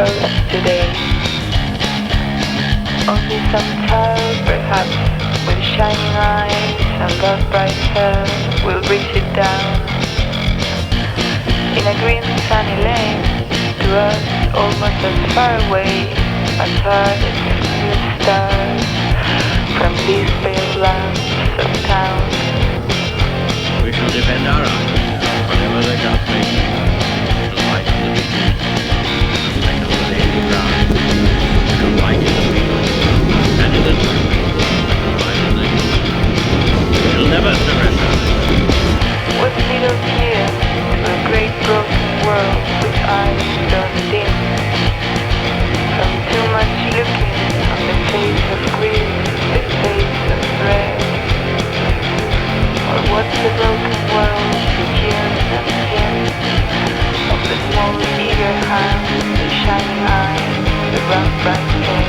rose today. Only some child, perhaps, with shining eyes and dark bright hair will reach it down. In a green sunny lane, to us almost as far away as are the distant stars from these pale lamps of town. We shall defend our eyes, whatever the gods may be. We shall fight in the beaches, and settle the lazy ground. We shall fight in the fields, and in the church, and fight in the hills. We shall never surrender. What little fear to a great broken world with eyes grown dim from too much looking on the face of grief, the face of dread. Or what's the broken world to yearn and sin of the small eager hand, the shining eyes, the rough bright hair.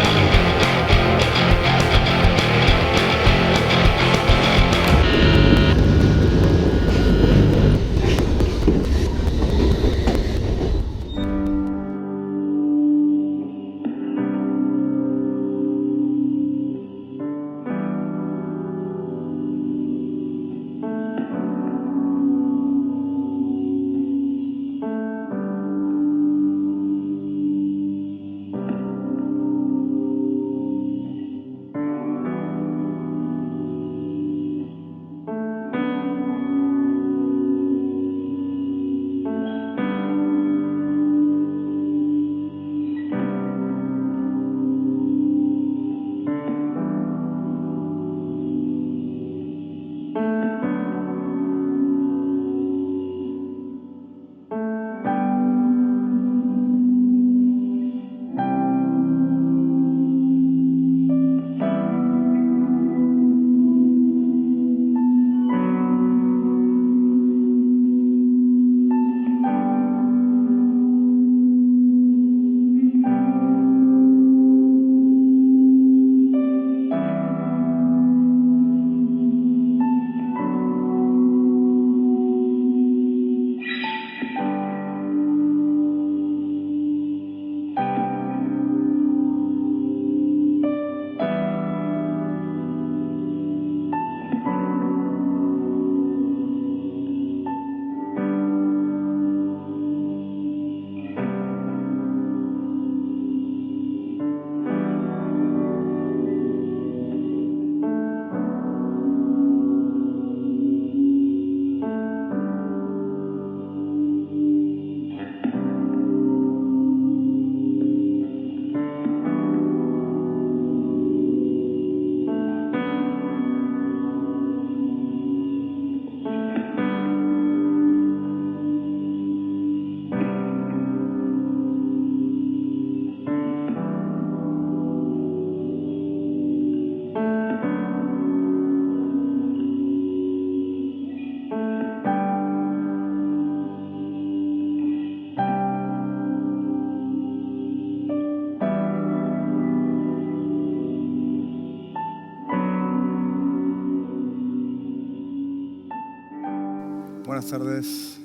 Buenas tardes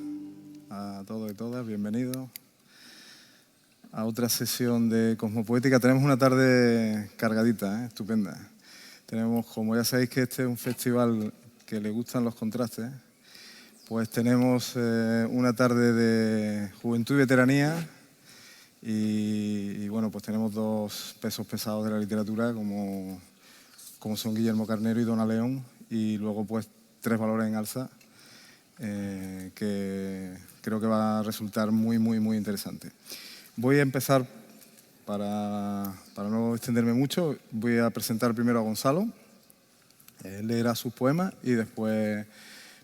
a todos y todas, bienvenidos a otra sesión de Cosmopoética. Tenemos una tarde cargadita, estupenda. Tenemos, como ya sabéis que este es un festival que le gustan los contrastes, pues tenemos una tarde de juventud y veteranía y bueno, pues tenemos dos pesos pesados de la literatura como son Guillermo Carnero y Dona León, y luego pues tres valores en alza que creo que va a resultar muy interesante. Voy a empezar, para no extenderme mucho, voy a presentar primero a Gonzalo. Él leerá sus poemas y después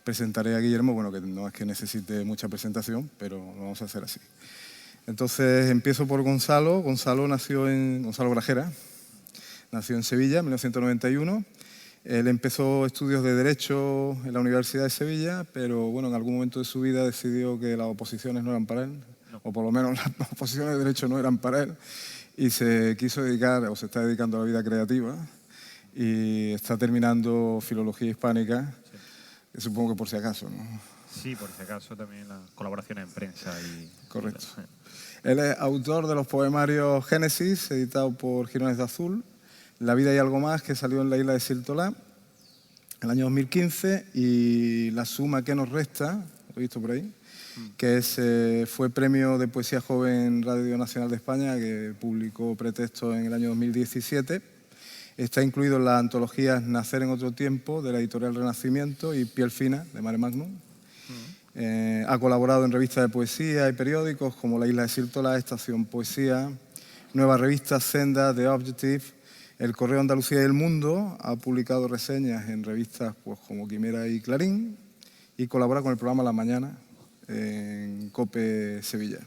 presentaré a Guillermo, bueno, que no es que necesite mucha presentación, pero lo vamos a hacer así. Entonces empiezo por Gonzalo. Gonzalo Grajera, nació en Sevilla en 1991. Él empezó estudios de Derecho en la Universidad de Sevilla, pero bueno, en algún momento de su vida decidió que las oposiciones no eran para él, o por lo menos las oposiciones de Derecho no eran para él, y se quiso dedicar, o se está dedicando a la vida creativa, y está terminando Filología Hispánica, sí. Supongo que por si acaso, ¿no? Sí, por si acaso también las colaboraciones en prensa y... Correcto. Él es autor de los poemarios Génesis, editado por Girones de Azul, La vida y algo más, que salió en la isla de Sirtolá en el año 2015, y La suma que nos resta, lo he visto por ahí, que fue premio de poesía joven Radio Nacional de España, que publicó Pretexto en el año 2017. Está incluido en las antologías Nacer en otro tiempo, de la editorial Renacimiento, y Piel fina, de Mare Magnum. Ha colaborado en revistas de poesía y periódicos como La isla de Sirtolá, Estación Poesía, Nueva Revista, Senda, The Objective, El Correo Andalucía y El Mundo. Ha publicado reseñas en revistas pues, como Quimera y Clarín, y colabora con el programa La Mañana en COPE Sevilla.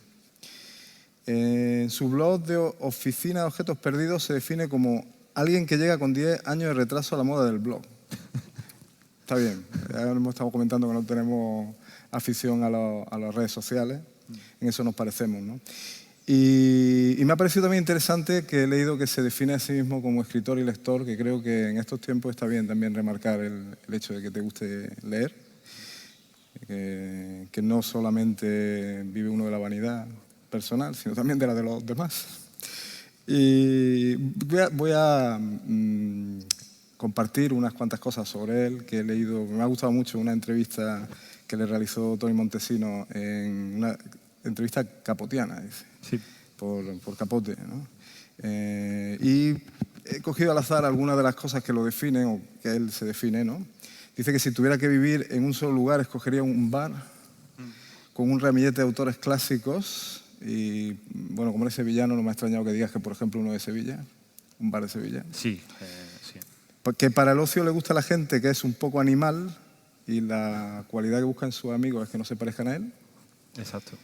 En su blog de Oficina de Objetos Perdidos se define como alguien que llega con 10 años de retraso a la moda del blog. Está bien, ya estamos comentando que no tenemos afición a las redes sociales, en eso nos parecemos, ¿no? Y me ha parecido también interesante que he leído que se define a sí mismo como escritor y lector, que creo que en estos tiempos está bien también remarcar el hecho de que te guste leer, que no solamente vive uno de la vanidad personal, sino también de la de los demás. Y voy a compartir unas cuantas cosas sobre él que he leído. Me ha gustado mucho una entrevista que le realizó Toni Montesino, en una entrevista capotiana, dice, Sí. por Capote, ¿no? Y he cogido al azar algunas de las cosas que lo definen, o que él se define, ¿no? Dice que si tuviera que vivir en un solo lugar, escogería un bar con un ramillete de autores clásicos. Y, bueno, como eres sevillano, no me ha extrañado que digas que, por ejemplo, uno de Sevilla, un bar de Sevilla. Sí, sí. Porque para el ocio le gusta a la gente que es un poco animal, y la cualidad que buscan sus amigos es que no se parezcan a él. Exacto.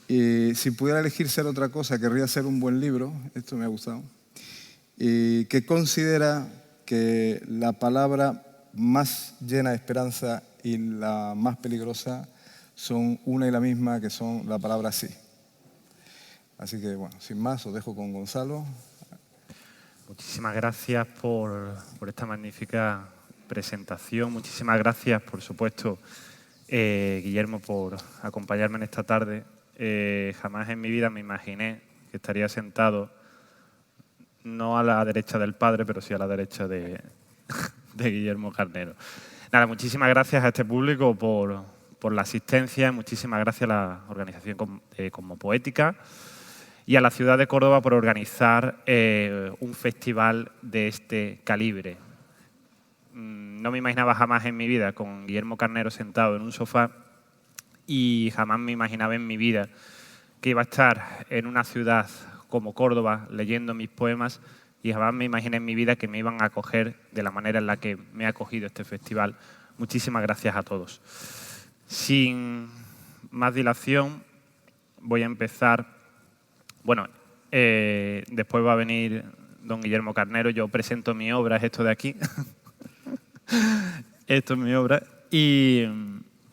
Y si pudiera elegir ser otra cosa, querría ser un buen libro. Esto me ha gustado. Y que considera que la palabra más llena de esperanza y la más peligrosa son una y la misma, que son la palabra sí. Así que, bueno, sin más, os dejo con Gonzalo. Muchísimas gracias por esta magnífica presentación. Muchísimas gracias, por supuesto, Guillermo, por acompañarme en esta tarde. Jamás en mi vida me imaginé que estaría sentado no a la derecha del padre, pero sí a la derecha de Guillermo Carnero. Nada, muchísimas gracias a este público por la asistencia, muchísimas gracias a la organización Cosmopoética y a la ciudad de Córdoba por organizar un festival de este calibre. No me imaginaba jamás en mi vida con Guillermo Carnero sentado en un sofá, y jamás me imaginaba en mi vida que iba a estar en una ciudad como Córdoba leyendo mis poemas, y jamás me imaginé en mi vida que me iban a acoger de la manera en la que me ha acogido este festival. Muchísimas gracias a todos. Sin más dilación, voy a empezar. Bueno, después va a venir don Guillermo Carnero. Yo presento mi obra, es esto de aquí. Esto es mi obra. Y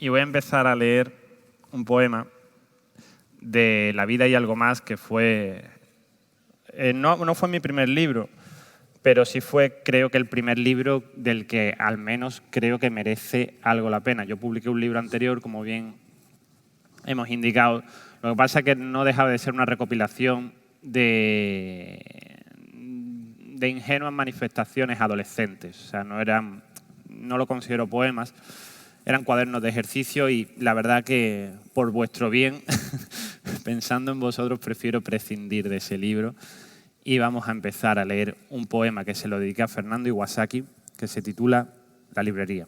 voy a empezar a leer un poema de La vida y algo más, que fue... no fue mi primer libro, pero sí fue, creo que, el primer libro del que al menos creo que merece algo la pena. Yo publiqué un libro anterior, como bien hemos indicado. Lo que pasa es que no dejaba de ser una recopilación de ingenuas manifestaciones adolescentes. O sea, no lo considero poemas, eran cuadernos de ejercicio, y la verdad que, por vuestro bien, pensando en vosotros, prefiero prescindir de ese libro. Y vamos a empezar a leer un poema que se lo dediqué a Fernando Iwasaki, que se titula La librería.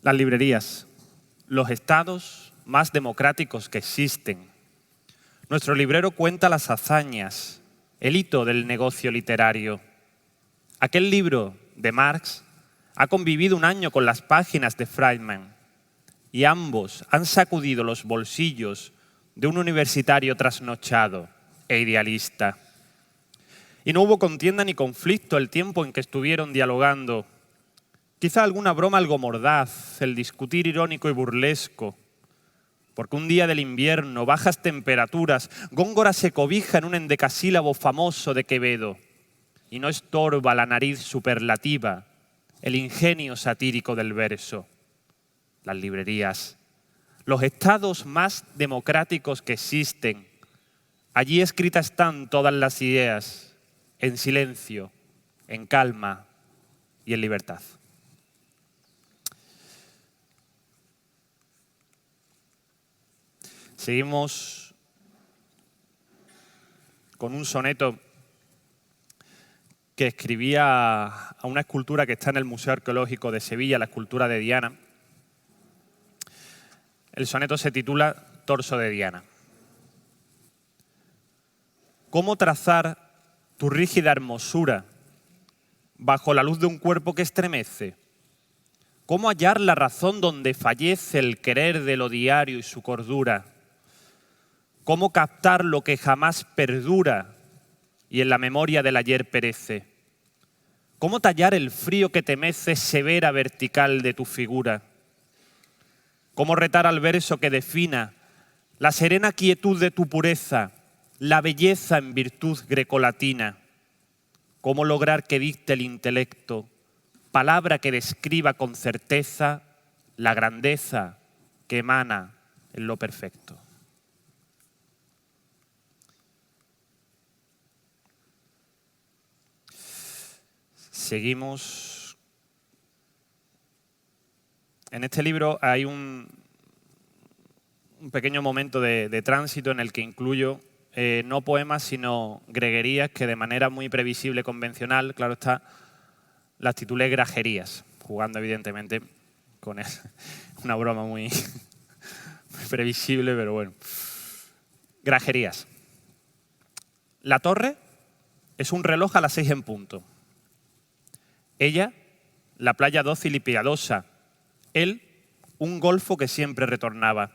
Las librerías, los estados más democráticos que existen. Nuestro librero cuenta las hazañas, el hito del negocio literario. Aquel libro de Marx ha convivido un año con las páginas de Friedman, y ambos han sacudido los bolsillos de un universitario trasnochado e idealista. Y no hubo contienda ni conflicto el tiempo en que estuvieron dialogando. Quizá alguna broma algo mordaz, el discutir irónico y burlesco. Porque un día del invierno, bajas temperaturas, Góngora se cobija en un endecasílabo famoso de Quevedo, y no estorba la nariz superlativa, el ingenio satírico del verso. Las librerías, los estados más democráticos que existen, Allí escritas están todas las ideas, en silencio, en calma y en libertad. Seguimos con un soneto que escribía a una escultura que está en el Museo Arqueológico de Sevilla, la escultura de Diana. El soneto se titula Torso de Diana. ¿Cómo trazar tu rígida hermosura bajo la luz de un cuerpo que estremece? ¿Cómo hallar la razón donde fallece el querer de lo diario y su cordura? ¿Cómo captar lo que jamás perdura y en la memoria del ayer perece? ¿Cómo tallar el frío que te mece severa vertical de tu figura? ¿Cómo retar al verso que defina la serena quietud de tu pureza, la belleza en virtud grecolatina? ¿Cómo lograr que dicte el intelecto palabra que describa con certeza la grandeza que emana en lo perfecto? Seguimos. En este libro hay un pequeño momento de tránsito en el que incluyo no poemas, sino greguerías que de manera muy previsible, convencional, claro está, las titulé grajerías, jugando evidentemente con una broma muy previsible, pero bueno. Grajerías. La torre es un reloj a las 6 en punto. Ella, la playa dócil y piadosa. Él, un golfo que siempre retornaba.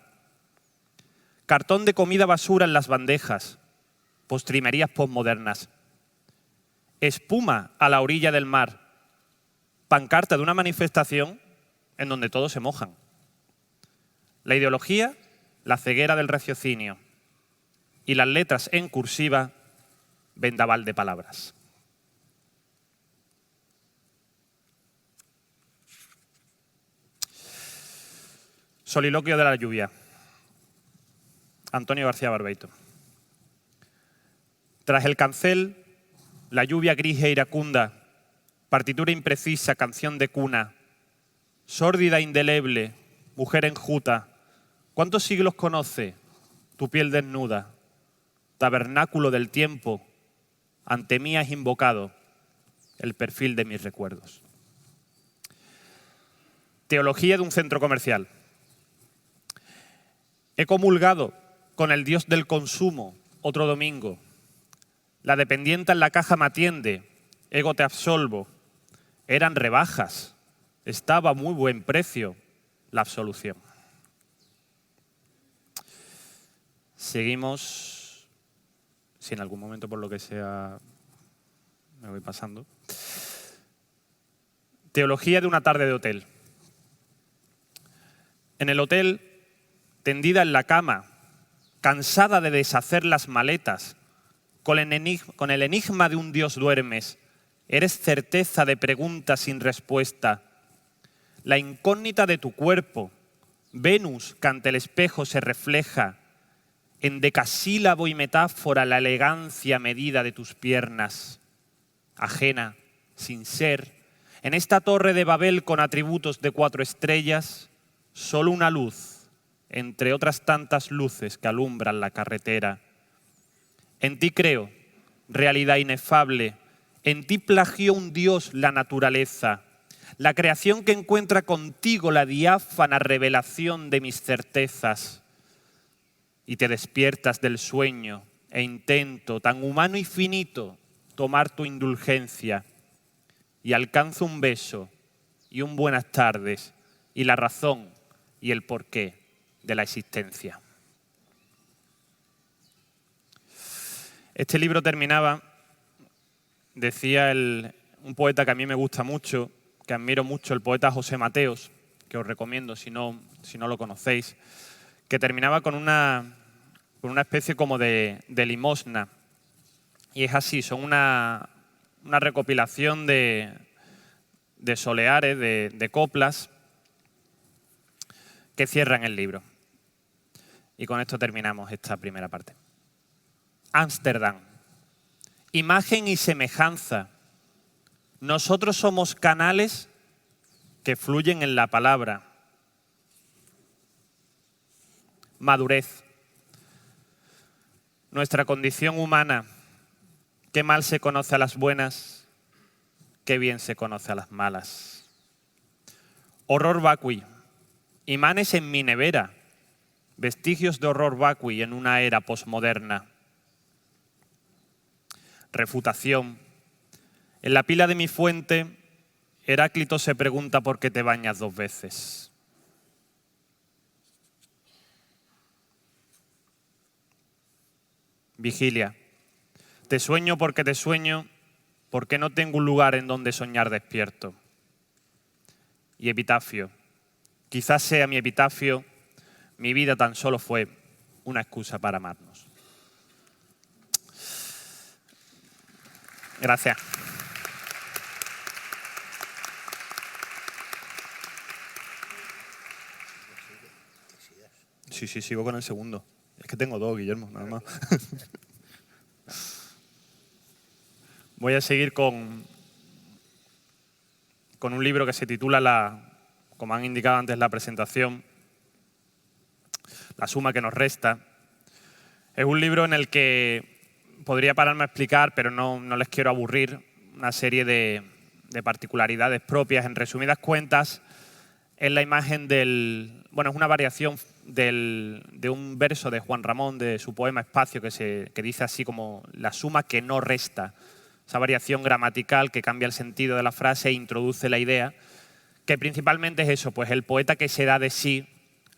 Cartón de comida basura en las bandejas. Postrimerías posmodernas. Espuma a la orilla del mar. Pancarta de una manifestación en donde todos se mojan. La ideología, la ceguera del raciocinio. Y las letras en cursiva, vendaval de palabras. Soliloquio de la lluvia. Antonio García Barbeito. Tras el cancel, la lluvia gris e iracunda, partitura imprecisa, canción de cuna, sórdida, indeleble, mujer enjuta, ¿cuántos siglos conoce tu piel desnuda? Tabernáculo del tiempo, ante mí has invocado el perfil de mis recuerdos. Teología de un centro comercial. He comulgado con el Dios del consumo otro domingo. La dependienta en la caja me atiende, ego te absolvo. Eran rebajas, estaba a muy buen precio la absolución. Seguimos, si en algún momento por lo que sea me voy pasando. Teología de una tarde de hotel. En el hotel, tendida en la cama, cansada de deshacer las maletas, con el enigma de un Dios duermes, eres certeza de preguntas sin respuesta, la incógnita de tu cuerpo, Venus que ante el espejo se refleja, en decasílabo y metáfora la elegancia medida de tus piernas, ajena, sin ser, en esta torre de Babel con atributos de 4 estrellas, solo una luz, entre otras tantas luces que alumbran la carretera. En ti creo, realidad inefable, en ti plagió un Dios la naturaleza, la creación que encuentra contigo la diáfana revelación de mis certezas. Y te despiertas del sueño e intento, tan humano y finito, tomar tu indulgencia. Y alcanzo un beso y un buenas tardes y la razón y el porqué de la existencia. Este libro terminaba, decía un poeta que a mí me gusta mucho, que admiro mucho, el poeta José Mateos, que os recomiendo si no lo conocéis, que terminaba con una especie como de limosna. Y es así, son una recopilación de soleares, de coplas, que cierran el libro. Y con esto terminamos esta primera parte. Ámsterdam. Imagen y semejanza. Nosotros somos canales que fluyen en la palabra. Madurez. Nuestra condición humana. Qué mal se conoce a las buenas, qué bien se conoce a las malas. Horror vacui. Imanes en mi nevera. Vestigios de horror vacui en una era posmoderna. Refutación. En la pila de mi fuente, Heráclito se pregunta por qué te bañas 2 veces. Vigilia. Te sueño porque te sueño, porque no tengo un lugar en donde soñar despierto. Y epitafio. Quizás sea mi epitafio, mi vida tan solo fue una excusa para amarnos. Gracias. Sí, sigo con el segundo. Es que tengo 2, Guillermo, nada más. Voy a seguir con un libro que se titula, como han indicado antes en la presentación, La suma que nos resta. Es un libro en el que podría pararme a explicar, pero no les quiero aburrir, una serie de particularidades propias. En resumidas cuentas, es la imagen es una variación de un verso de Juan Ramón, de su poema Espacio, que dice así como la suma que no resta. Esa variación gramatical que cambia el sentido de la frase e introduce la idea, que principalmente es eso, pues el poeta que se da de sí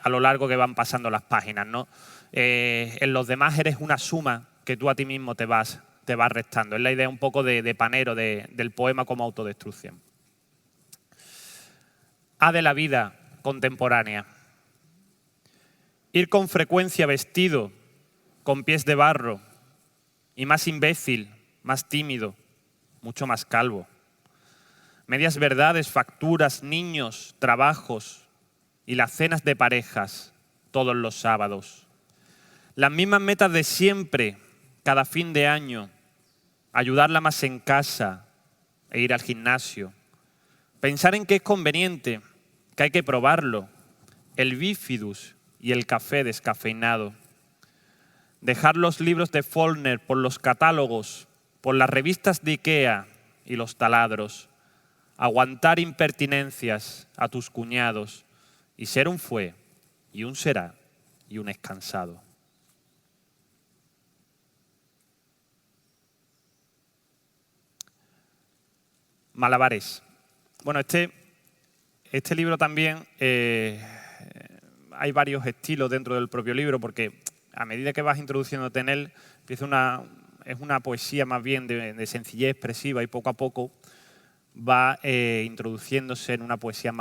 a lo largo que van pasando las páginas, ¿no? En los demás eres una suma que tú a ti mismo te vas restando. Es la idea un poco de Panero, del poema como autodestrucción. A de la vida contemporánea. Ir con frecuencia vestido, con pies de barro, y más imbécil, más tímido, mucho más calvo. Medias verdades, facturas, niños, trabajos y las cenas de parejas todos los sábados. Las mismas metas de siempre, cada fin de año. Ayudarla más en casa e ir al gimnasio. Pensar en que es conveniente, que hay que probarlo. El bífidus y el café descafeinado. Dejar los libros de Faulkner por los catálogos, por las revistas de Ikea y los taladros. Aguantar impertinencias a tus cuñados y ser un fue y un será y un escansado. Malabares. Bueno, este libro también hay varios estilos dentro del propio libro, porque a medida que vas introduciéndote en él, es una poesía más bien de sencillez expresiva y poco a poco va introduciéndose en una poesía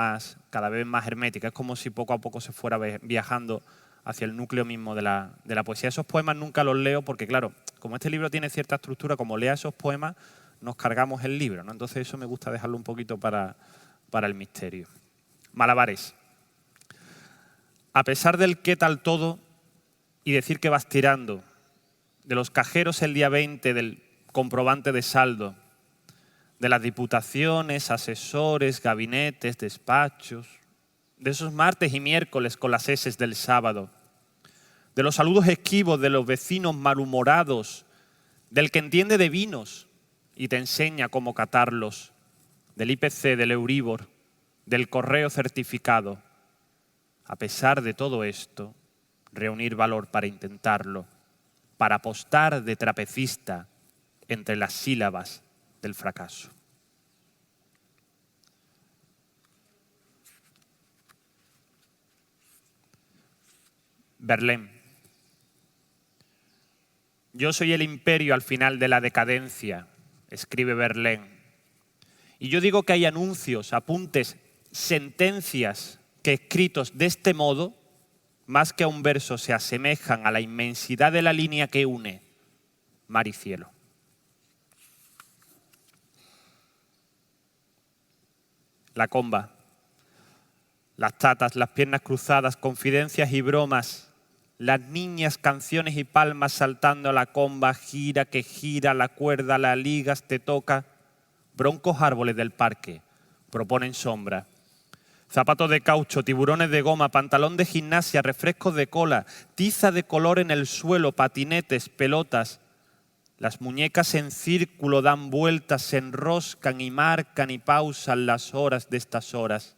cada vez más hermética. Es como si poco a poco se fuera viajando hacia el núcleo mismo de la poesía. Esos poemas nunca los leo porque, claro, como este libro tiene cierta estructura, como lea esos poemas, nos cargamos el libro, ¿no? Entonces eso me gusta dejarlo un poquito para el misterio. Malabares. A pesar del qué tal todo y decir que vas tirando, de los cajeros el día 20 del comprobante de saldo, de las diputaciones, asesores, gabinetes, despachos, de esos martes y miércoles con las heces del sábado, de los saludos esquivos de los vecinos malhumorados, del que entiende de vinos y te enseña cómo catarlos, del IPC, del Euribor, del correo certificado. A pesar de todo esto, reunir valor para intentarlo, para apostar de trapecista entre las sílabas del fracaso. Verlaine. Yo soy el imperio al final de la decadencia, escribe Verlaine. Y yo digo que hay anuncios, apuntes, sentencias que escritos de este modo, más que a un verso, se asemejan a la inmensidad de la línea que une mar y cielo. La comba, las tatas, las piernas cruzadas, confidencias y bromas, Las niñas, canciones y palmas saltando a la comba, gira que gira, la cuerda, la ligas, te toca. Broncos árboles del parque proponen sombra. Zapatos de caucho, tiburones de goma, pantalón de gimnasia, refrescos de cola, tiza de color en el suelo, patinetes, pelotas. Las muñecas en círculo dan vueltas, se enroscan y marcan y pausan las horas de estas horas.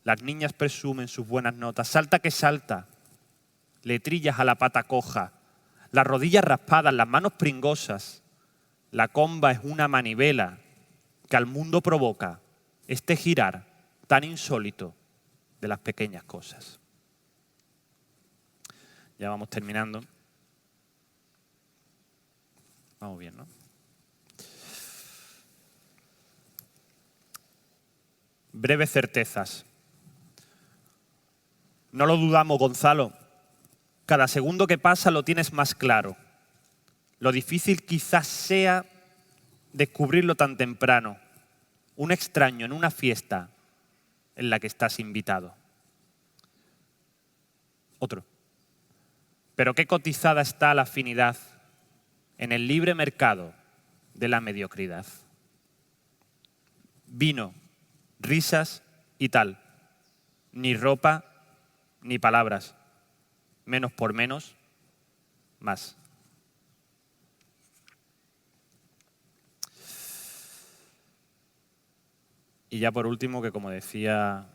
Las niñas presumen sus buenas notas. Salta que salta. Letrillas a la pata coja. Las rodillas raspadas, las manos pringosas. La comba es una manivela que al mundo provoca este girar tan insólito de las pequeñas cosas. Ya vamos terminando. Vamos bien, ¿no? Breves certezas. No lo dudamos, Gonzalo. Cada segundo que pasa lo tienes más claro. Lo difícil quizás sea descubrirlo tan temprano. Un extraño en una fiesta en la que estás invitado. Otro. Pero qué cotizada está la afinidad en el libre mercado de la mediocridad. Vino, risas y tal. Ni ropa, ni palabras. Menos por menos, más. Y ya por último, que como decía,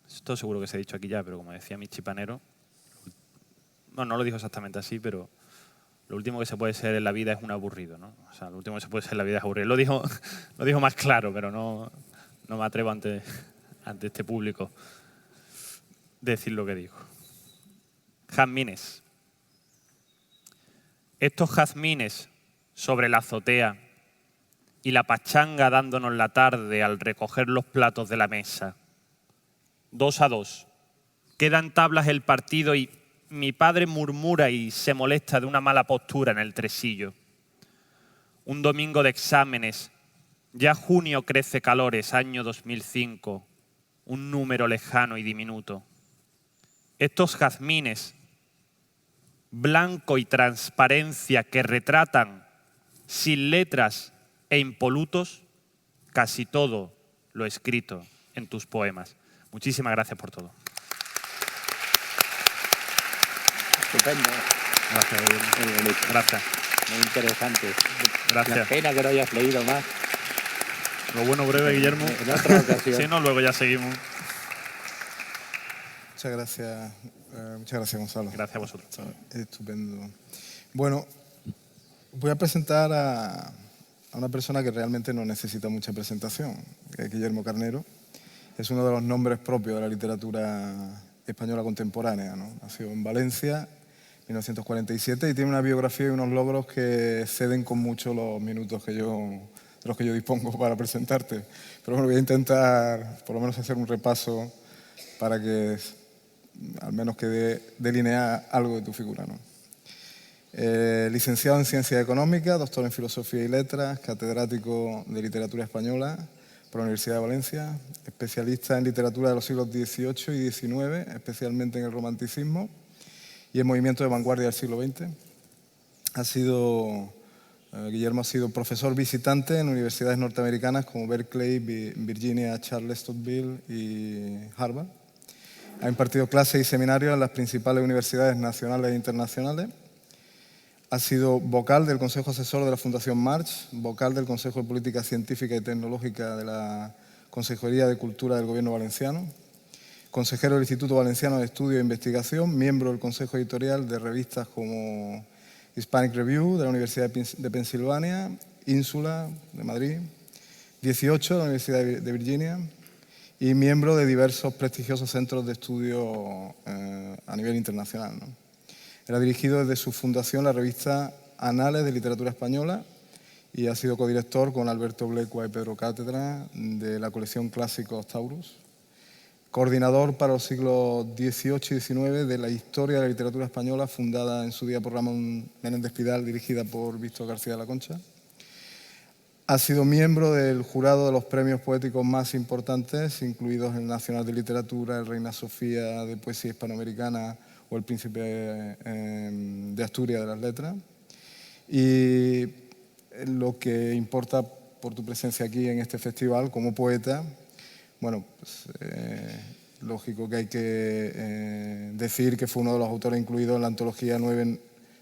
esto seguro que se ha dicho aquí ya, pero como decía mi chipanero, no lo dijo exactamente así, pero lo último que se puede ser en la vida es un aburrido, ¿no? O sea, lo último que se puede ser en la vida es aburrido. Lo dijo más claro, pero no me atrevo ante este público decir lo que dijo. Jazmines. Estos jazmines sobre la azotea y la pachanga dándonos la tarde al recoger los platos de la mesa. 2 a 2. Quedan tablas el partido y mi padre murmura y se molesta de una mala postura en el tresillo. Un domingo de exámenes. Ya junio crece calores, año 2005. Un número lejano y diminuto. Estos jazmines, blanco y transparencia que retratan sin letras e impolutos casi todo lo escrito en tus poemas. Muchísimas gracias por todo. Estupendo. Gracias, Muy bonito. Gracias. Muy interesante. Gracias. La pena que no hayas leído más. Lo bueno breve, Guillermo. En otra ocasión. Si no, luego ya seguimos. Muchas gracias Gonzalo. Gracias a vosotros. Estupendo. Bueno, voy a presentar a una persona que realmente no necesita mucha presentación, que es Guillermo Carnero. Es uno de los nombres propios de la literatura española contemporánea, ¿no? Nació en Valencia en 1947 y tiene una biografía y unos logros que ceden con mucho los minutos de los que yo dispongo para presentarte. Pero bueno, voy a intentar por lo menos hacer un repaso para que al menos quede delinear algo de tu figura, ¿no? Licenciado en Ciencias Económicas, doctor en Filosofía y Letras, catedrático de Literatura Española por la Universidad de Valencia, especialista en literatura de los siglos XVIII y XIX, especialmente en el romanticismo y en movimientos de vanguardia del siglo XX. Guillermo ha sido profesor visitante en universidades norteamericanas como Berkeley, Virginia, Charlottesville y Harvard. Ha impartido clases y seminarios en las principales universidades nacionales e internacionales. Ha sido vocal del Consejo Asesor de la Fundación March, vocal del Consejo de Política Científica y Tecnológica de la Consejería de Cultura del Gobierno Valenciano, consejero del Instituto Valenciano de Estudio e Investigación, miembro del Consejo Editorial de revistas como Hispanic Review de la Universidad de Pensilvania, Ínsula de Madrid, 18 de la Universidad de Virginia y miembro de diversos prestigiosos centros de estudio a nivel internacional, ¿no? Él ha dirigido desde su fundación la revista Anales de Literatura Española y ha sido codirector con Alberto Blecua y Pedro Cátedra de la colección Clásicos Taurus, coordinador para los siglos XVIII y XIX de la Historia de la Literatura Española, fundada en su día por Ramón Menéndez Pidal, dirigida por Víctor García de la Concha. Ha sido miembro del jurado de los premios poéticos más importantes, incluidos el Nacional de Literatura, el Reina Sofía de Poesía Hispanoamericana o El Príncipe de Asturias de las Letras. Y lo que importa por tu presencia aquí en este festival como poeta, bueno, pues, lógico que hay que decir que fue uno de los autores incluidos en la antología 9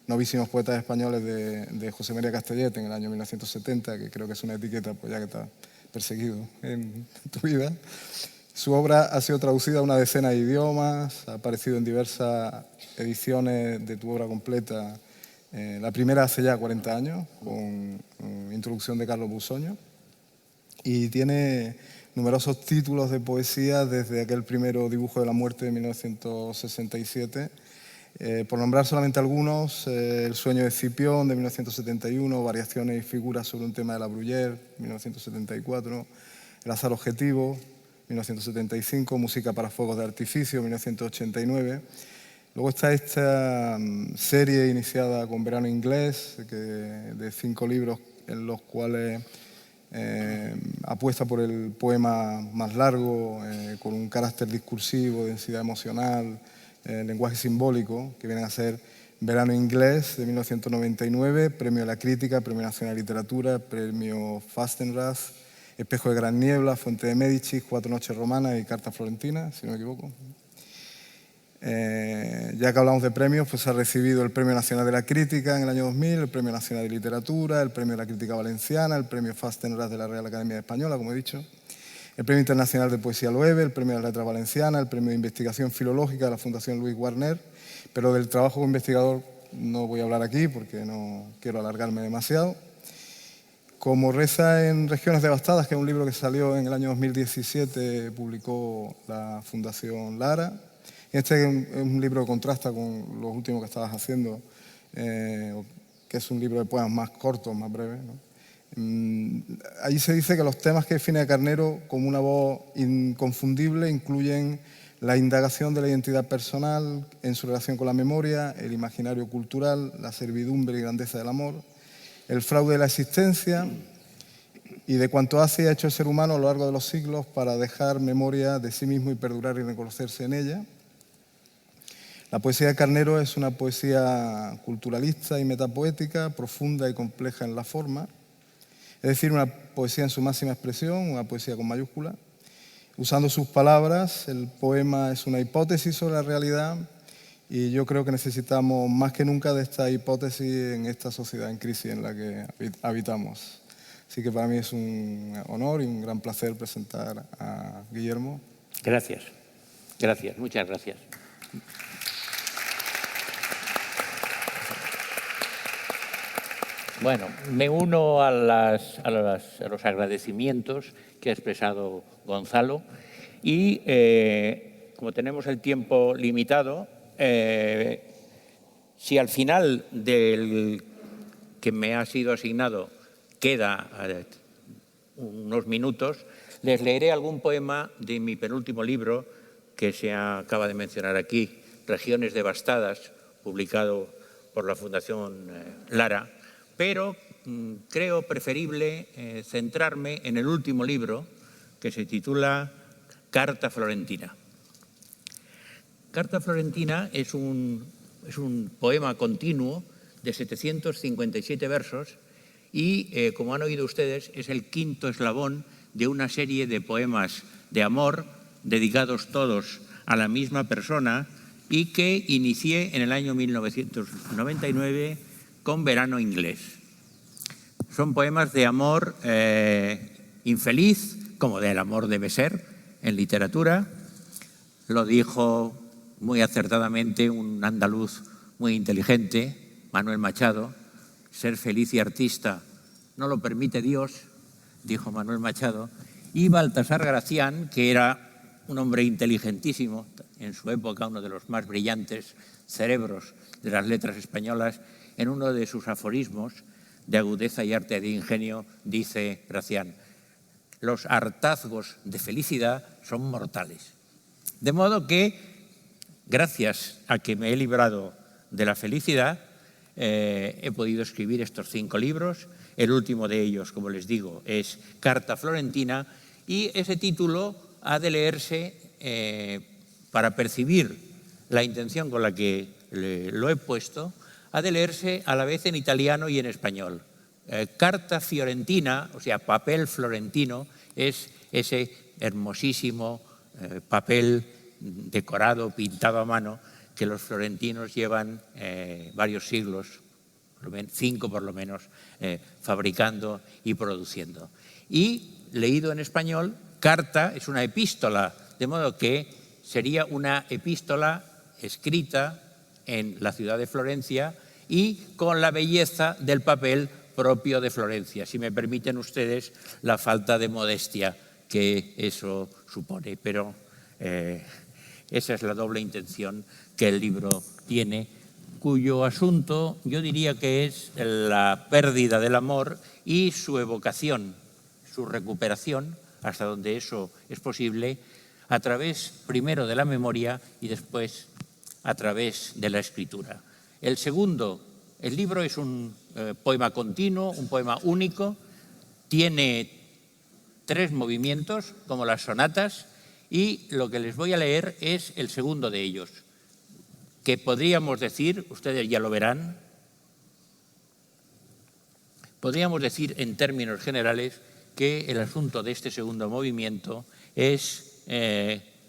novísimos poetas españoles de José María Castellet en el año 1970, que creo que es una etiqueta, pues ya que está perseguido en tu vida. Su obra ha sido traducida a una decena de idiomas, ha aparecido en diversas ediciones de tu obra completa. La primera hace ya 40 años, con introducción de Carlos Busoño, y tiene numerosos títulos de poesía desde aquel primero Dibujo de la muerte de 1967. Por nombrar solamente algunos, El sueño de Escipión de 1971, Variaciones y figuras sobre un tema de la Bruyère, 1974, El azar objetivo, 1975, Música para fuegos de artificio, 1989. Luego está esta serie iniciada con Verano Inglés, de 5 libros en los cuales apuesta por el poema más largo, con un carácter discursivo, densidad emocional, lenguaje simbólico, que vienen a ser Verano Inglés de 1999, Premio a la Crítica, Premio Nacional de Literatura, Premio Fastenrath, Espejo de Gran Niebla, Fuente de Médicis, 4 noches romanas y Carta Florentina, si no me equivoco. Ya que hablamos de premios, pues ha recibido el Premio Nacional de la Crítica en el año 2000, el Premio Nacional de Literatura, el Premio de la Crítica Valenciana, el Premio Fastenrath de la Real Academia Española, como he dicho, el Premio Internacional de Poesía Loewe, el Premio de las Letras Valencianas, el Premio de Investigación Filológica de la Fundación Luis Warner, pero del trabajo como investigador no voy a hablar aquí porque no quiero alargarme demasiado. Como reza en Regiones Devastadas, que es un libro que salió en el año 2017, publicó la Fundación Lara. Este es un libro que contrasta con lo último que estabas haciendo, que es un libro de poemas más cortos, más breves, ¿no? Allí se dice que los temas que define a Carnero como una voz inconfundible incluyen la indagación de la identidad personal en su relación con la memoria, el imaginario cultural, la servidumbre y grandeza del amor, el fraude de la existencia y de cuanto hace y ha hecho el ser humano a lo largo de los siglos para dejar memoria de sí mismo y perdurar y reconocerse en ella. La poesía de Carnero es una poesía culturalista y metapoética, profunda y compleja en la forma, es decir, una poesía en su máxima expresión, una poesía con mayúscula. Usando sus palabras, el poema es una hipótesis sobre la realidad y yo creo que necesitamos más que nunca de esta hipótesis en esta sociedad en crisis en la que habitamos. Así que para mí es un honor y un gran placer presentar a Guillermo. Gracias. Gracias, muchas gracias. Bueno, me uno a los agradecimientos que ha expresado Gonzalo y como tenemos el tiempo limitado, si al final del que me ha sido asignado queda unos minutos, les leeré algún poema de mi penúltimo libro que se acaba de mencionar aquí, Regiones Devastadas, publicado por la Fundación Lara. Pero creo preferible centrarme en el último libro, que se titula Carta Florentina. Carta Florentina es un poema continuo de 757 versos y, como han oído ustedes, es el quinto eslabón de una serie de poemas de amor dedicados todos a la misma persona y que inicié en el año 1999 con Verano Inglés. Son poemas de amor infeliz, como del amor debe ser en literatura. Lo dijo muy acertadamente un andaluz muy inteligente, Manuel Machado: ser feliz y artista no lo permite Dios, dijo Manuel Machado. Y Baltasar Gracián, que era un hombre inteligentísimo, en su época uno de los más brillantes cerebros de las letras españolas, en uno de sus aforismos de agudeza y arte de ingenio, dice Gracián: los hartazgos de felicidad son mortales. De modo que, gracias a que me he librado de la felicidad, he podido escribir estos 5 libros. El último de ellos, como les digo, es Carta Florentina, y ese título ha de leerse para percibir la intención con la que lo he puesto ha de leerse a la vez en italiano y en español. Carta fiorentina, o sea, papel florentino, es ese hermosísimo papel decorado, pintado a mano, que los florentinos llevan varios siglos, 5 por lo menos, fabricando y produciendo. Y leído en español, carta es una epístola, de modo que sería una epístola escrita en la ciudad de Florencia y con la belleza del papel propio de Florencia. Si me permiten ustedes la falta de modestia que eso supone, pero esa es la doble intención que el libro tiene, cuyo asunto yo diría que es la pérdida del amor y su evocación, su recuperación, hasta donde eso es posible, a través primero de la memoria y después a través de la escritura. El libro es un poema continuo, un poema único, tiene 3 movimientos, como las sonatas, y lo que les voy a leer es el segundo de ellos, que podríamos decir, ustedes ya lo verán, podríamos decir en términos generales que el asunto de este segundo movimiento es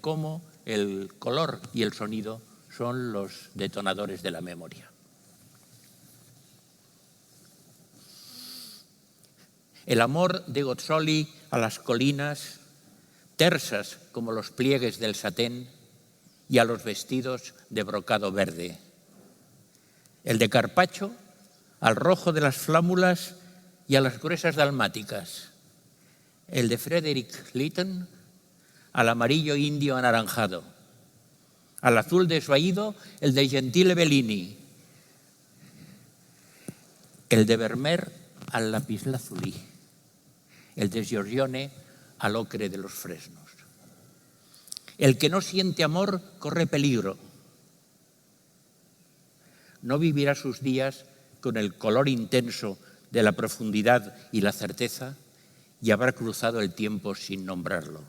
cómo el color y el sonido son los detonadores de la memoria. El amor de Gozzoli a las colinas, tersas como los pliegues del satén, y a los vestidos de brocado verde. El de Carpaccio al rojo de las flámulas y a las gruesas dalmáticas. El de Frederick Lytton al amarillo indio anaranjado. Al azul desvaído, el de Gentile Bellini. El de Vermeer al lapislázuli. El de Giorgione al ocre de los fresnos. El que no siente amor corre peligro. No vivirá sus días con el color intenso de la profundidad y la certeza y habrá cruzado el tiempo sin nombrarlo.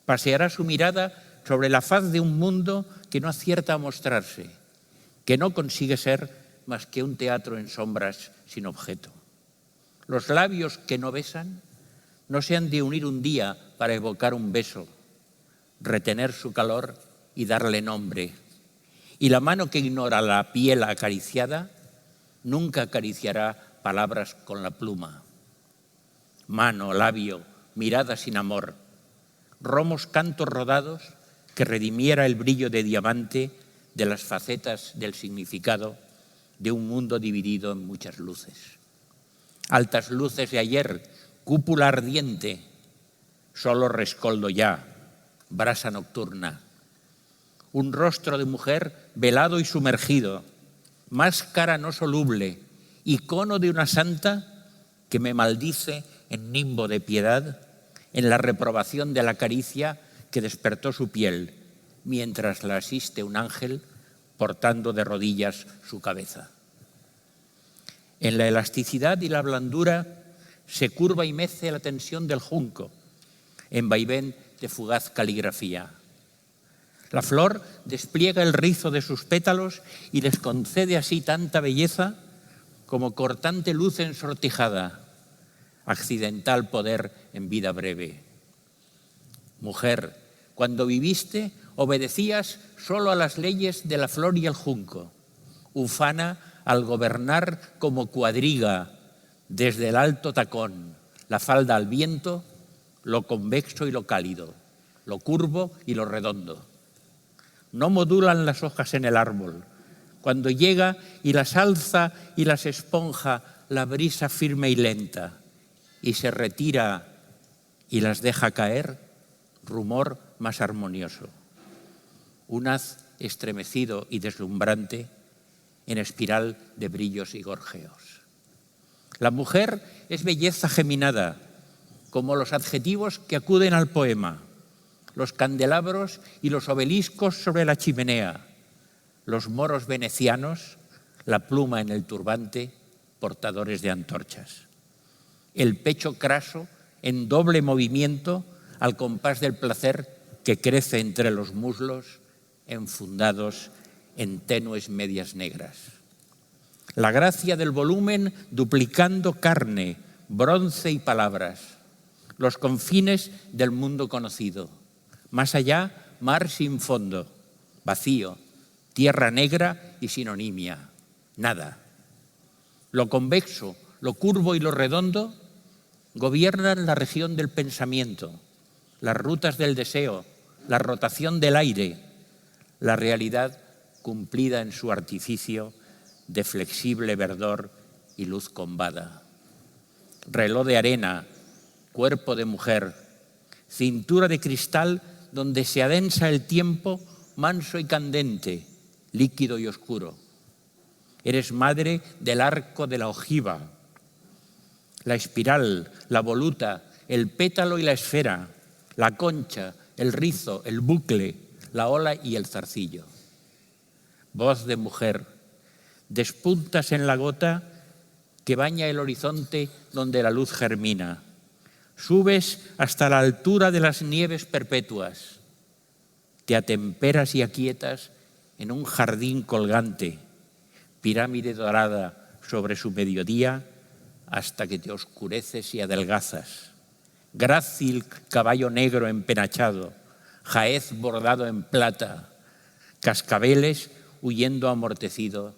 Paseará su mirada sobre la faz de un mundo que no acierta a mostrarse, que no consigue ser más que un teatro en sombras sin objeto. Los labios que no besan no se han de unir un día para evocar un beso, retener su calor y darle nombre. Y la mano que ignora la piel acariciada nunca acariciará palabras con la pluma. Mano, labio, mirada sin amor, romos cantos rodados que redimiera el brillo de diamante de las facetas del significado de un mundo dividido en muchas luces. Altas luces de ayer, cúpula ardiente, solo rescoldo ya, brasa nocturna, un rostro de mujer velado y sumergido, máscara no soluble, icono de una santa que me maldice en nimbo de piedad, en la reprobación de la caricia que despertó su piel, mientras la asiste un ángel portando de rodillas su cabeza. En la elasticidad y la blandura se curva y mece la tensión del junco, en vaivén de fugaz caligrafía. La flor despliega el rizo de sus pétalos y les concede así tanta belleza como cortante luz ensortijada, accidental poder en vida breve. Mujer, cuando viviste, obedecías solo a las leyes de la flor y el junco, ufana al gobernar como cuadriga desde el alto tacón, la falda al viento, lo convexo y lo cálido, lo curvo y lo redondo. No modulan las hojas en el árbol. Cuando llega y las alza y las esponja la brisa firme y lenta, y se retira y las deja caer, rumor más armonioso. Un haz estremecido y deslumbrante en espiral de brillos y gorjeos. La mujer es belleza geminada, como los adjetivos que acuden al poema, los candelabros y los obeliscos sobre la chimenea, los moros venecianos, la pluma en el turbante, portadores de antorchas. El pecho craso en doble movimiento al compás del placer que crece entre los muslos enfundados en tenues medias negras. La gracia del volumen duplicando carne, bronce y palabras, los confines del mundo conocido. Más allá, mar sin fondo, vacío, tierra negra y sin onimia, nada. Lo convexo, lo curvo y lo redondo gobiernan la región del pensamiento, las rutas del deseo, la rotación del aire, la realidad cumplida en su artificio de flexible verdor y luz combada. Reloj de arena, cuerpo de mujer, cintura de cristal donde se adensa el tiempo manso y candente, líquido y oscuro. Eres madre del arco de la ojiva, la espiral, la voluta, el pétalo y la esfera, la concha, el rizo, el bucle, la ola y el zarcillo. Voz de mujer, despuntas en la gota que baña el horizonte donde la luz germina. Subes hasta la altura de las nieves perpetuas. Te atemperas y aquietas en un jardín colgante, pirámide dorada sobre su mediodía, hasta que te oscureces y adelgazas. Grácil caballo negro empenachado, jaez bordado en plata, cascabeles huyendo amortecidos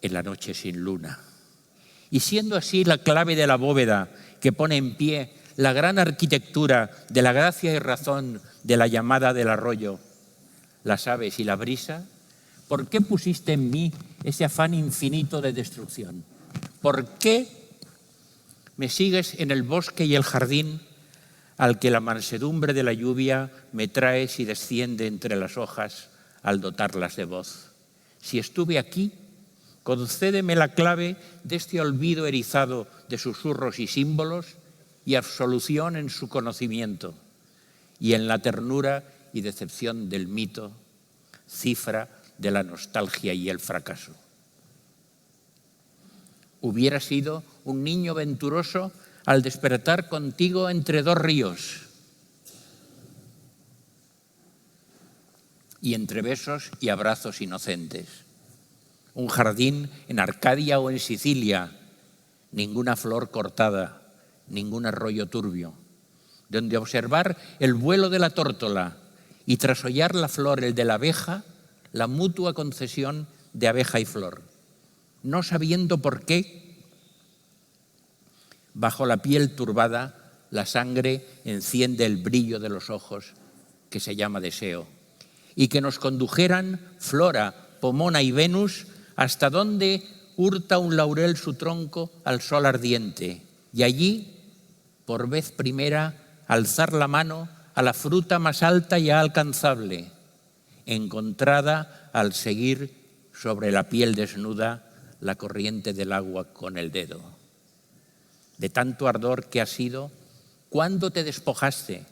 en la noche sin luna. Y siendo así la clave de la bóveda que pone en pie la gran arquitectura de la gracia y razón de la llamada del arroyo, las aves y la brisa, ¿por qué pusiste en mí ese afán infinito de destrucción? ¿Por qué me sigues en el bosque y el jardín al que la mansedumbre de la lluvia me trae si desciende entre las hojas al dotarlas de voz? Si estuve aquí, concédeme la clave de este olvido erizado de susurros y símbolos y absolución en su conocimiento, y en la ternura y decepción del mito, cifra de la nostalgia y el fracaso. Hubiera sido un niño venturoso al despertar contigo entre dos ríos y entre besos y abrazos inocentes. Un jardín en Arcadia o en Sicilia, ninguna flor cortada, ningún arroyo turbio, donde observar el vuelo de la tórtola y tras hollar la flor el de la abeja, la mutua concesión de abeja y flor, no sabiendo por qué, bajo la piel turbada, la sangre enciende el brillo de los ojos que se llama deseo, y que nos condujeran Flora, Pomona y Venus hasta donde hurta un laurel su tronco al sol ardiente, y allí, por vez primera, alzar la mano a la fruta más alta y alcanzable, encontrada al seguir sobre la piel desnuda la corriente del agua con el dedo. De tanto ardor que has sido, ¿cuándo te despojaste?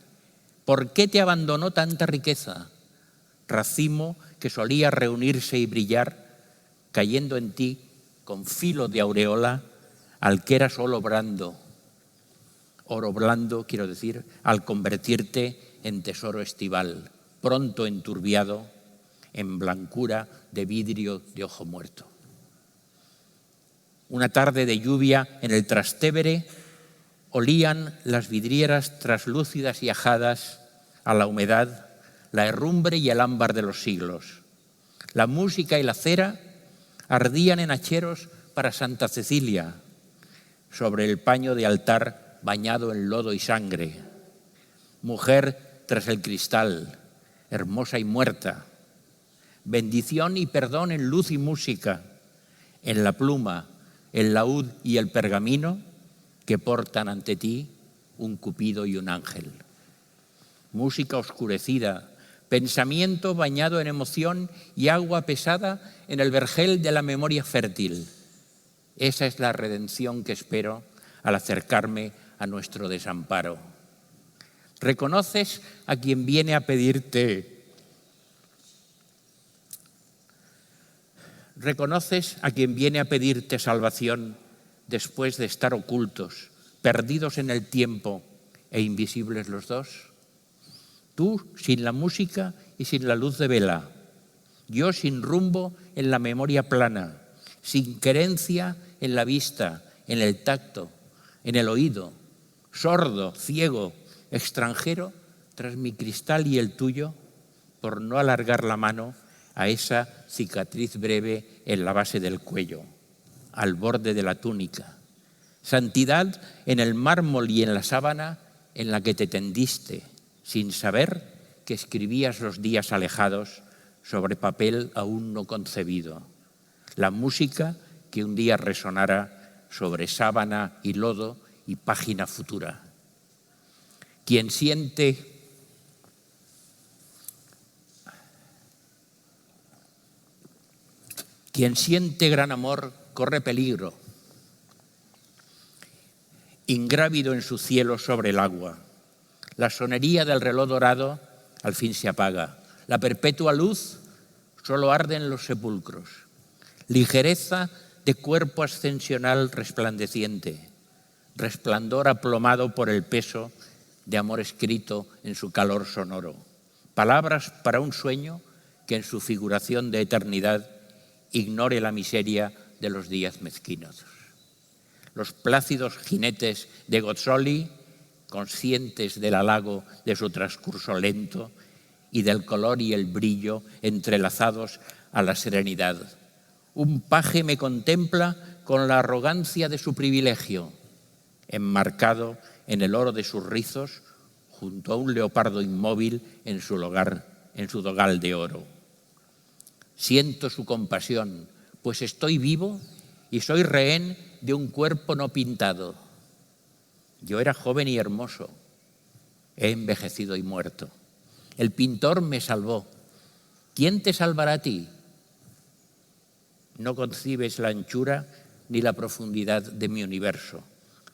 ¿Por qué te abandonó tanta riqueza? Racimo que solía reunirse y brillar, cayendo en ti con filo de aureola, al que era solo brando, oro blando, quiero decir, al convertirte en tesoro estival, pronto enturbiado en blancura de vidrio de ojo muerto. Una tarde de lluvia en el Trastevere olían las vidrieras traslúcidas y ajadas a la humedad, la herrumbre y el ámbar de los siglos. La música y la cera ardían en hacheros para Santa Cecilia, sobre el paño de altar bañado en lodo y sangre. Mujer tras el cristal, hermosa y muerta. Bendición y perdón en luz y música, en la pluma, el laúd y el pergamino que portan ante ti un cupido y un ángel. Música oscurecida, pensamiento bañado en emoción y agua pesada en el vergel de la memoria fértil. Esa es la redención que espero al acercarme a nuestro desamparo. ¿Reconoces a quien viene a pedirte? ¿Reconoces a quien viene a pedirte salvación después de estar ocultos, perdidos en el tiempo e invisibles los dos? Tú sin la música y sin la luz de vela. Yo sin rumbo en la memoria plana, sin querencia en la vista, en el tacto, en el oído, sordo, ciego, extranjero, tras mi cristal y el tuyo, por no alargar la mano a esa cicatriz breve en la base del cuello, al borde de la túnica. Santidad en el mármol y en la sábana en la que te tendiste, sin saber que escribías los días alejados sobre papel aún no concebido. La música que un día resonara sobre sábana y lodo y página futura. Quien siente gran amor corre peligro. Ingrávido en su cielo sobre el agua. La sonería del reloj dorado al fin se apaga. La perpetua luz solo arde en los sepulcros. Ligereza de cuerpo ascensional resplandeciente. Resplandor aplomado por el peso de amor escrito en su calor sonoro. Palabras para un sueño que en su figuración de eternidad ignore la miseria de los días mezquinos. Los plácidos jinetes de Gozzoli, conscientes del halago de su transcurso lento y del color y el brillo entrelazados a la serenidad. Un paje me contempla con la arrogancia de su privilegio, enmarcado en el oro de sus rizos, junto a un leopardo inmóvil en su dogal de oro. Siento su compasión, pues estoy vivo y soy rehén de un cuerpo no pintado. Yo era joven y hermoso, he envejecido y muerto. El pintor me salvó. ¿Quién te salvará a ti? No concibes la anchura ni la profundidad de mi universo.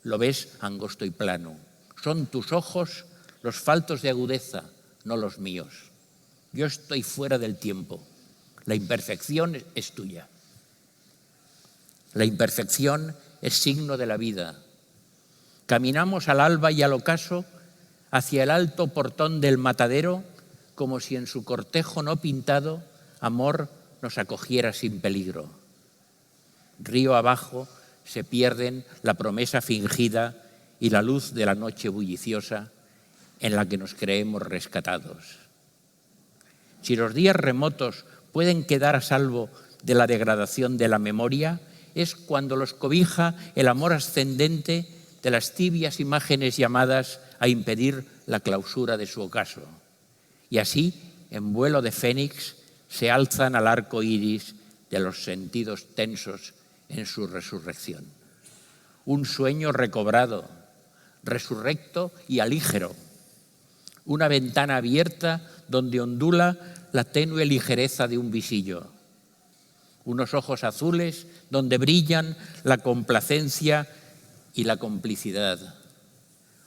Lo ves angosto y plano. Son tus ojos los faltos de agudeza, no los míos. Yo estoy fuera del tiempo. La imperfección es tuya. La imperfección es signo de la vida. Caminamos al alba y al ocaso hacia el alto portón del matadero, como si en su cortejo no pintado amor nos acogiera sin peligro. Río abajo se pierden la promesa fingida y la luz de la noche bulliciosa en la que nos creemos rescatados. Si los días remotos pueden quedar a salvo de la degradación de la memoria, es cuando los cobija el amor ascendente de las tibias imágenes llamadas a impedir la clausura de su ocaso. Y así, en vuelo de fénix, se alzan al arco iris de los sentidos tensos en su resurrección. Un sueño recobrado, resurrecto y alígero. Una ventana abierta donde ondula la tenue ligereza de un visillo. Unos ojos azules donde brillan la complacencia y la complicidad.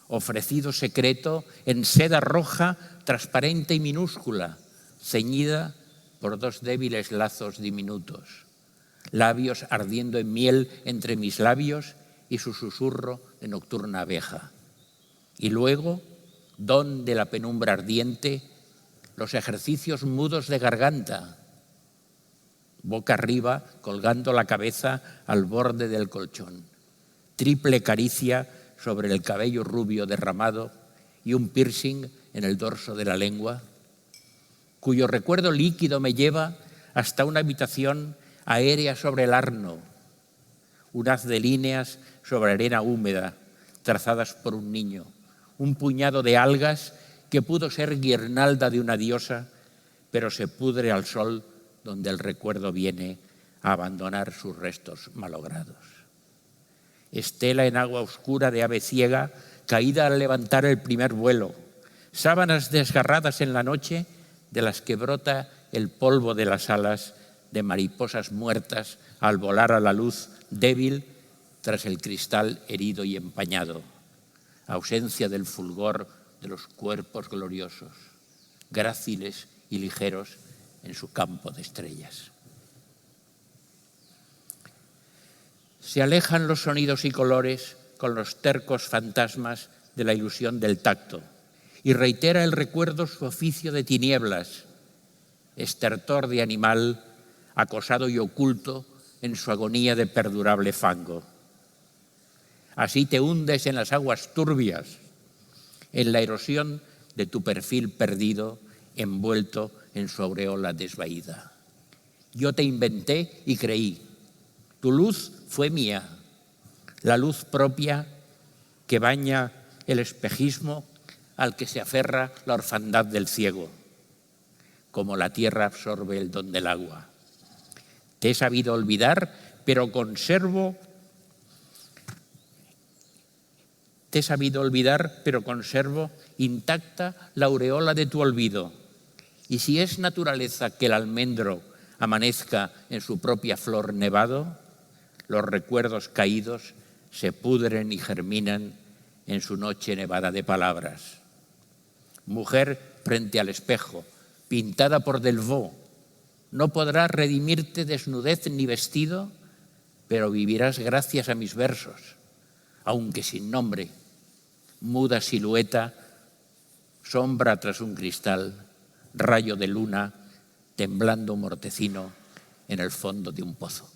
Ofrecido secreto en seda roja, transparente y minúscula, ceñida por dos débiles lazos diminutos. Labios ardiendo en miel entre mis labios y su susurro de nocturna abeja. Y luego, don de la penumbra ardiente, los ejercicios mudos de garganta, boca arriba, colgando la cabeza al borde del colchón. Triple caricia sobre el cabello rubio derramado y un piercing en el dorso de la lengua, cuyo recuerdo líquido me lleva hasta una habitación aérea sobre el Arno, un haz de líneas sobre arena húmeda trazadas por un niño, un puñado de algas que pudo ser guirnalda de una diosa, pero se pudre al sol donde el recuerdo viene a abandonar sus restos malogrados. Estela en agua oscura de ave ciega, caída al levantar el primer vuelo, sábanas desgarradas en la noche de las que brota el polvo de las alas de mariposas muertas al volar a la luz débil tras el cristal herido y empañado. Ausencia del fulgor de los cuerpos gloriosos, gráciles y ligeros en su campo de estrellas. Se alejan los sonidos y colores con los tercos fantasmas de la ilusión del tacto y reitera el recuerdo su oficio de tinieblas, estertor de animal acosado y oculto en su agonía de perdurable fango. Así te hundes en las aguas turbias, en la erosión de tu perfil perdido, envuelto en su aureola desvaída. Yo te inventé y creí. Tu luz fue mía, la luz propia que baña el espejismo al que se aferra la orfandad del ciego, como la tierra absorbe el don del agua. Te he sabido olvidar, pero conservo intacta la aureola de tu olvido. Y si es naturaleza que el almendro amanezca en su propia flor nevado, los recuerdos caídos se pudren y germinan en su noche nevada de palabras. Mujer frente al espejo, pintada por Delvaux, no podrás redimirte desnudez ni vestido, pero vivirás gracias a mis versos, aunque sin nombre, muda silueta, sombra tras un cristal, rayo de luna, temblando mortecino en el fondo de un pozo.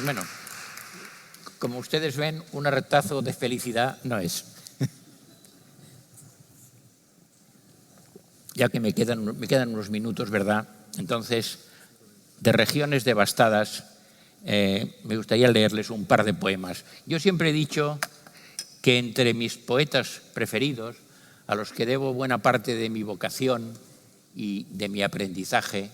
Bueno, como ustedes ven, un arretazo de felicidad no es. Ya que me quedan unos minutos, ¿verdad? Entonces, de regiones devastadas, me gustaría leerles un par de poemas. Yo siempre he dicho que entre mis poetas preferidos, a los que debo buena parte de mi vocación y de mi aprendizaje,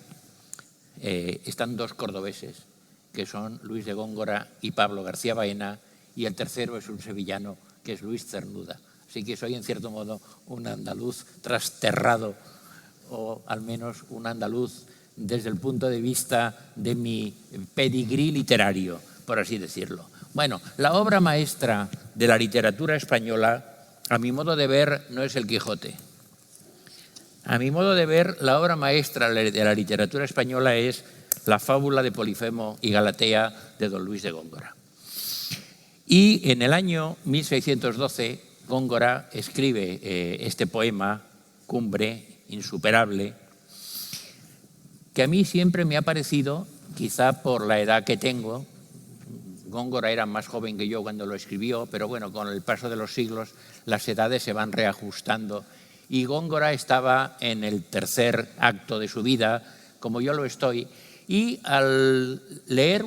están dos cordobeses, que son Luis de Góngora y Pablo García Baena, y el tercero es un sevillano, que es Luis Cernuda. Así que soy, en cierto modo, un andaluz trasterrado, o al menos un andaluz desde el punto de vista de mi pedigrí literario, por así decirlo. Bueno, la obra maestra de la literatura española, a mi modo de ver, no es el Quijote. A mi modo de ver, la obra maestra de la literatura española es la fábula de Polifemo y Galatea de don Luis de Góngora. Y en el año 1612, Góngora escribe este poema, Cumbre, insuperable, que a mí siempre me ha parecido, quizá por la edad que tengo, Góngora era más joven que yo cuando lo escribió, pero bueno, con el paso de los siglos las edades se van reajustando, y Góngora estaba en el tercer acto de su vida, como yo lo estoy, y al leer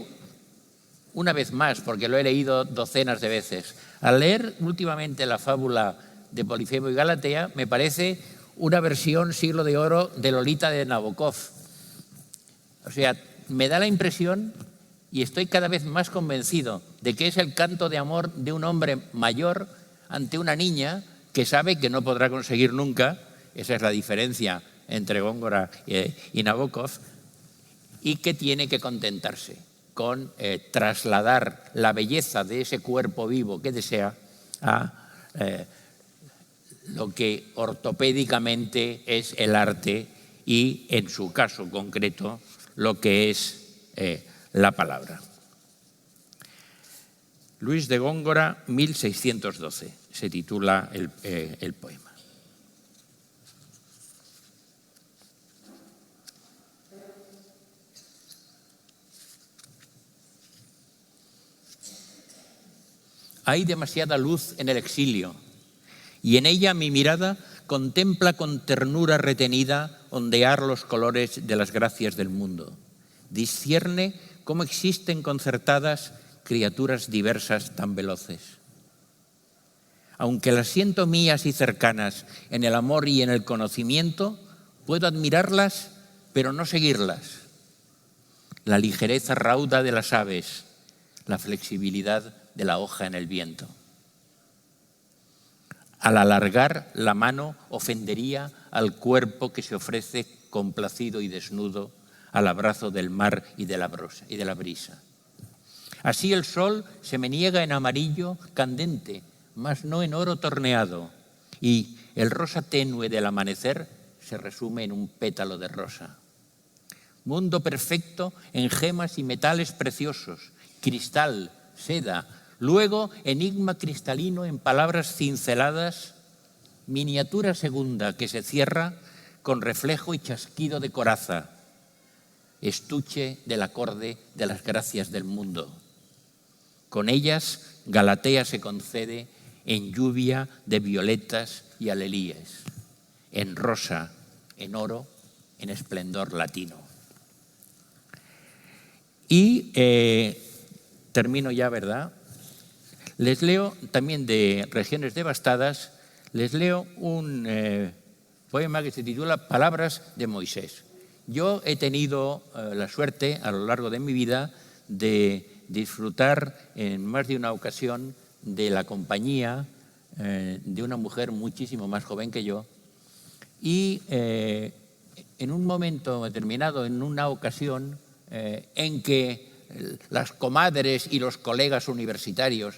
una vez más, porque lo he leído docenas de veces, al leer últimamente la fábula de Polifemo y Galatea, me parece una versión siglo de oro de Lolita de Nabokov. O sea, me da la impresión, y estoy cada vez más convencido, de que es el canto de amor de un hombre mayor ante una niña que sabe que no podrá conseguir nunca, esa es la diferencia entre Góngora y Nabokov, y que tiene que contentarse con trasladar la belleza de ese cuerpo vivo que desea a lo que ortopédicamente es el arte y, en su caso concreto, lo que es la palabra. Luis de Góngora, 1612, se titula el poema. Hay demasiada luz en el exilio, y en ella mi mirada contempla con ternura retenida ondear los colores de las gracias del mundo. Discierne cómo existen concertadas criaturas diversas tan veloces. Aunque las siento mías y cercanas en el amor y en el conocimiento, puedo admirarlas, pero no seguirlas. La ligereza rauda de las aves, la flexibilidad de la hoja en el viento. Al alargar la mano ofendería al cuerpo que se ofrece complacido y desnudo al abrazo del mar y de la brisa. Así el sol se me niega en amarillo candente, mas no en oro torneado, y el rosa tenue del amanecer se resume en un pétalo de rosa. Mundo perfecto en gemas y metales preciosos, cristal, seda, luego enigma cristalino en palabras cinceladas, miniatura segunda que se cierra con reflejo y chasquido de coraza, estuche del acorde de las gracias del mundo. Con ellas Galatea se concede en lluvia de violetas y alelíes, en rosa, en oro, en esplendor latino. Y termino ya, ¿verdad? Les leo también de Regiones devastadas, les leo un poema que se titula Palabras de Moisés. Yo he tenido la suerte a lo largo de mi vida de disfrutar en más de una ocasión de la compañía de una mujer muchísimo más joven que yo y en un momento determinado, en una ocasión en que las comadres y los colegas universitarios,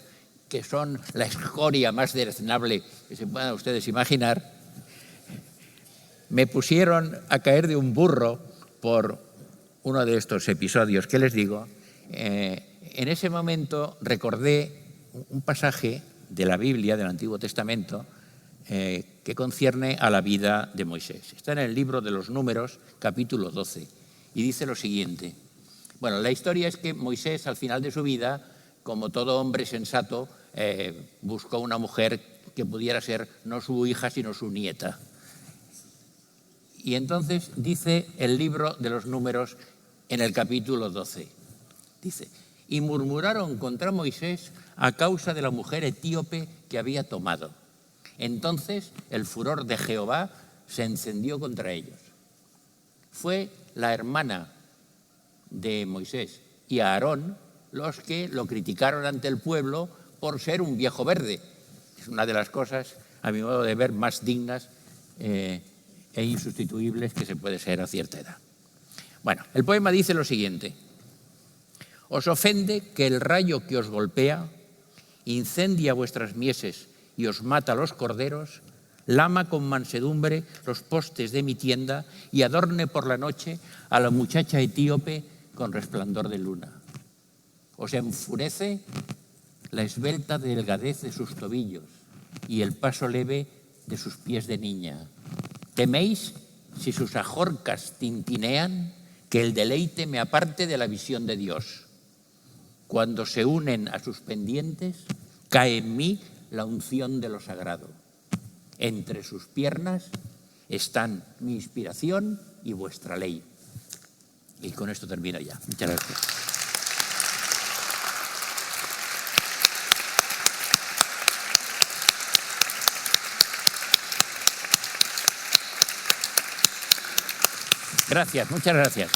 que son la escoria más deleznable que se puedan ustedes imaginar, me pusieron a caer de un burro por uno de estos episodios que les digo. En ese momento recordé un pasaje de la Biblia, del Antiguo Testamento, que concierne a la vida de Moisés. Está en el libro de los Números, capítulo 12, y dice lo siguiente. Bueno, la historia es que Moisés, al final de su vida, como todo hombre sensato, buscó una mujer que pudiera ser no su hija, sino su nieta. Y entonces dice el libro de los Números en el capítulo 12. Dice, y murmuraron contra Moisés a causa de la mujer etíope que había tomado. Entonces el furor de Jehová se encendió contra ellos. Fue la hermana de Moisés y Aarón los que lo criticaron ante el pueblo por ser un viejo verde. Es una de las cosas, a mi modo de ver, más dignas e insustituibles que se puede ser a cierta edad. Bueno, el poema dice lo siguiente. Os ofende que el rayo que os golpea incendia vuestras mieses y os mata los corderos, lama con mansedumbre los postes de mi tienda y adorne por la noche a la muchacha etíope con resplandor de luna. Os enfurece la esbelta delgadez de sus tobillos y el paso leve de sus pies de niña. ¿Teméis, si sus ajorcas tintinean, que el deleite me aparte de la visión de Dios? Cuando se unen a sus pendientes, cae en mí la unción de lo sagrado. Entre sus piernas están mi inspiración y vuestra ley. Y con esto termino ya. Muchas gracias. Gracias, muchas gracias.